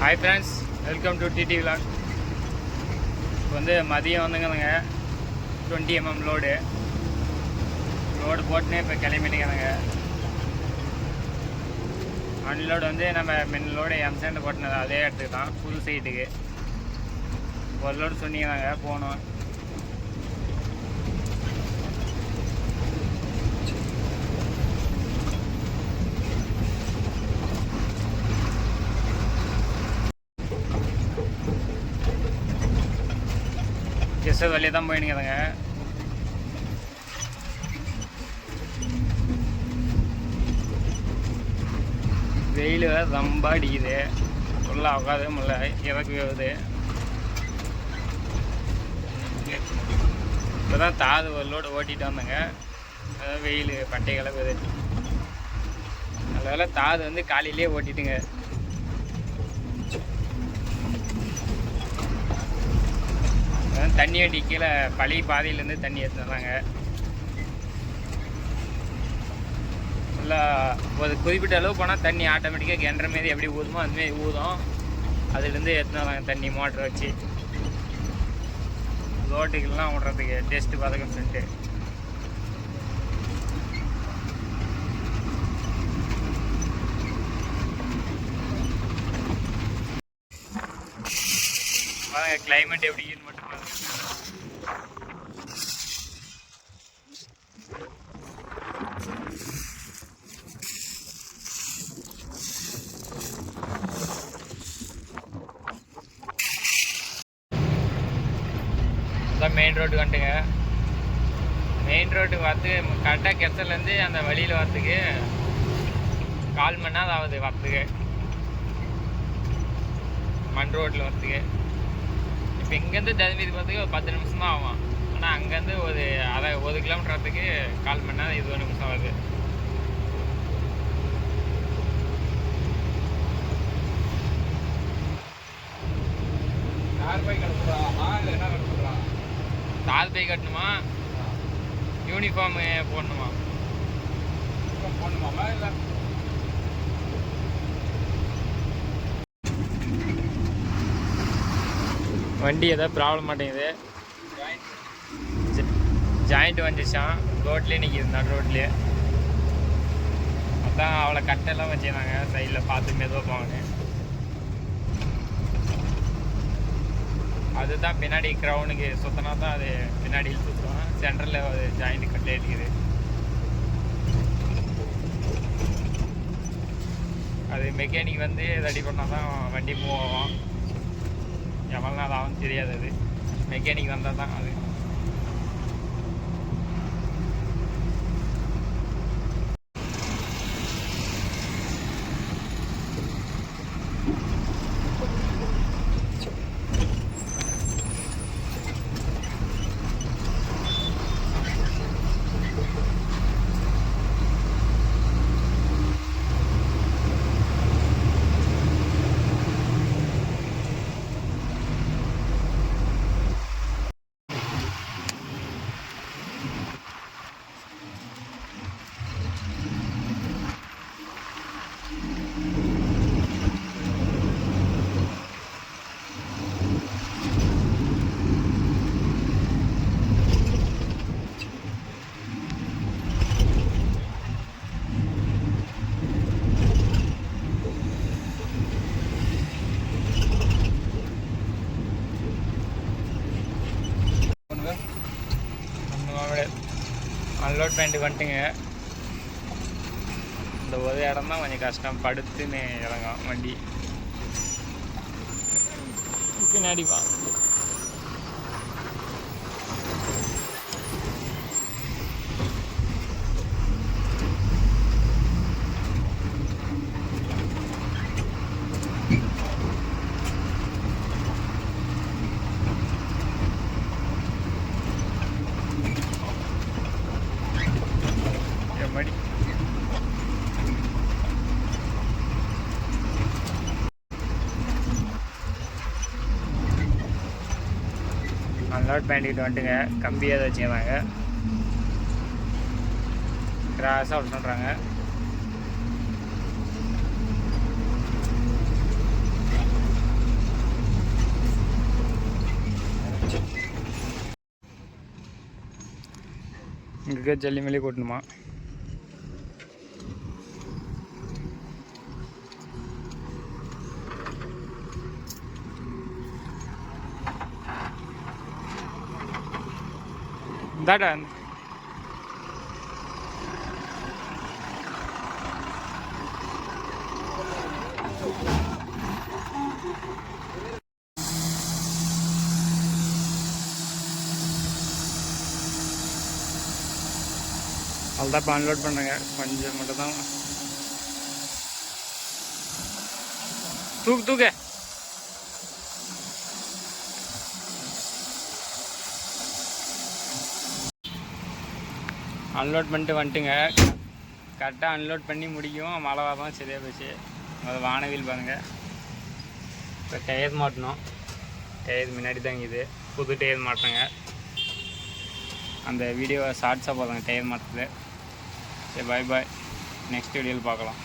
Hi friends, welcome to TT vlog. இப்போ வந்து மதியம் வந்துங்கதுங்க 20 mm லோடு போட்டுனே இப்போ கிளம்பிட்டுங்கிறதுங்க. அன்லோடு வந்து நம்ம மின்னலோடு எம்சேண்டு போட்டினது அதே இடத்துக்கு தான், புது சைட்டுக்கு ஒரு லோடு சொன்னீங்கன்னாங்க போகணும். ஜெஸ்ட் வெளியே தான் போயினுங்கிறதுங்க. வெயில் ரொம்ப அடிக்குது, ஃபுல்லாக உட்காது முடியல, இறக்கு வருது. இப்போ தான் தாது ஒரு லோடு ஓட்டிகிட்டு வந்தேங்க. அதாவது வெயில் பட்டை கிளப்புது. அதனால் தாது வந்து காலையிலே ஓட்டிட்டுங்க. தண்ணி வண்டி கீழே பழைய பாதையிலேருந்து தண்ணி எடுத்துனாங்க. நல்லா ஒரு குறிப்பிட்ட அளவு போனால் தண்ணி ஆட்டோமேட்டிக்காக கிணற மாரி எப்படி ஊதுமோ அதுமாரி ஊதும். அதுலேருந்து எடுத்துனாங்க தண்ணி மோட்டர் வச்சு ரோட்டுக்கெல்லாம் விட்றதுக்கு டெஸ்ட்டு பதக்கம் சொல்லிட்டு. கிளைமேட் எப்படின்னு மட்டும் மெயின் ரோட்டுக்கு வந்துட்டுங்க. மெயின் ரோட்டுக்கு வரது கரெக்டாக கெசல்லேருந்து அந்த வழியில் வரத்துக்கு 1/4 மணி நேரம் ஆகுது. வரத்துக்கு மண் ரோட்டில் வரத்துக்கு இப்போ இங்கேருந்து தருமபுரி போகிறதுக்கு ஒரு 10 நிமிஷம் தான் ஆகும். ஆனால் அங்கேருந்து ஒரு 1 கிலோமீட்டர் வரத்துக்கு 1/4 மணி நேரம் 20 நிமிஷம் ஆகுது. தார் பை கட்டணுமா, யூனிஃபார்மு போடணுமா? போடணுமாமா இல்லை வண்டி ஏதாவது ப்ராப்ளம் மாட்டேங்குது. ஜாயிண்ட் வந்துச்சான், ரோட்லேயே நிற்கிது, நடு ரோட்லேயே. அதான் அவளை கட்டெல்லாம் வச்சுருந்தாங்க, சைடில் பார்த்து மெதுவாக போவாங்க. அதுதான் பின்னாடி க்ரௌனுக்கு சுற்றினா தான் அது பின்னாடி சுற்றுவோம். சென்டரில் ஒரு ஜாயிண்ட் கட்டே இருக்குது. அது மெக்கானிக் வந்து ரெடி பண்ணால் தான் வண்டி மூவ் ஆகும். எவ்வளோ நாள் ஆகும் தெரியாது, அது மெக்கானிக் வந்தால் தான் அது. அன்லோட் பாயிண்ட்டுக்கு வந்துட்டுங்க. இந்த ஒரு இடம் தான் கொஞ்சம் கஷ்டம், படுத்துன்னு இறங்கும் வண்டி. பின்னாடி வா, மடி அன்லோட் பண்ணிட்டு வந்துட்டுங்க. கம்பி அதை வச்சுக்கிறாங்க, கிராஸாக விட சொல்கிறாங்க. இருக்க ஜல்லி மேலே கொட்டணுமா. இந்தாடா அவ்வளோதான். இப்போ அன்லோட் பண்ணுறேங்க. கொஞ்சம் மட்டும் தான். தூக்கு அன்லோட் பண்ணிட்டு வந்துட்டுங்க. கரெக்டாக அன்லோட் பண்ணி முடிக்கும் மழை வரதான் சரியாக போச்சு. அது வானவில் பாருங்க. இப்போ டயர் மாட்டணும். டயர் முன்னாடி தாங்க இது புது டயர் மாட்டுறேங்க. அந்த வீடியோவை ஷார்ட்ஸாக பாருங்க டயர் மாட்டுறது. சரி பாய். நெக்ஸ்ட் வீடியோவில் பார்க்கலாம்.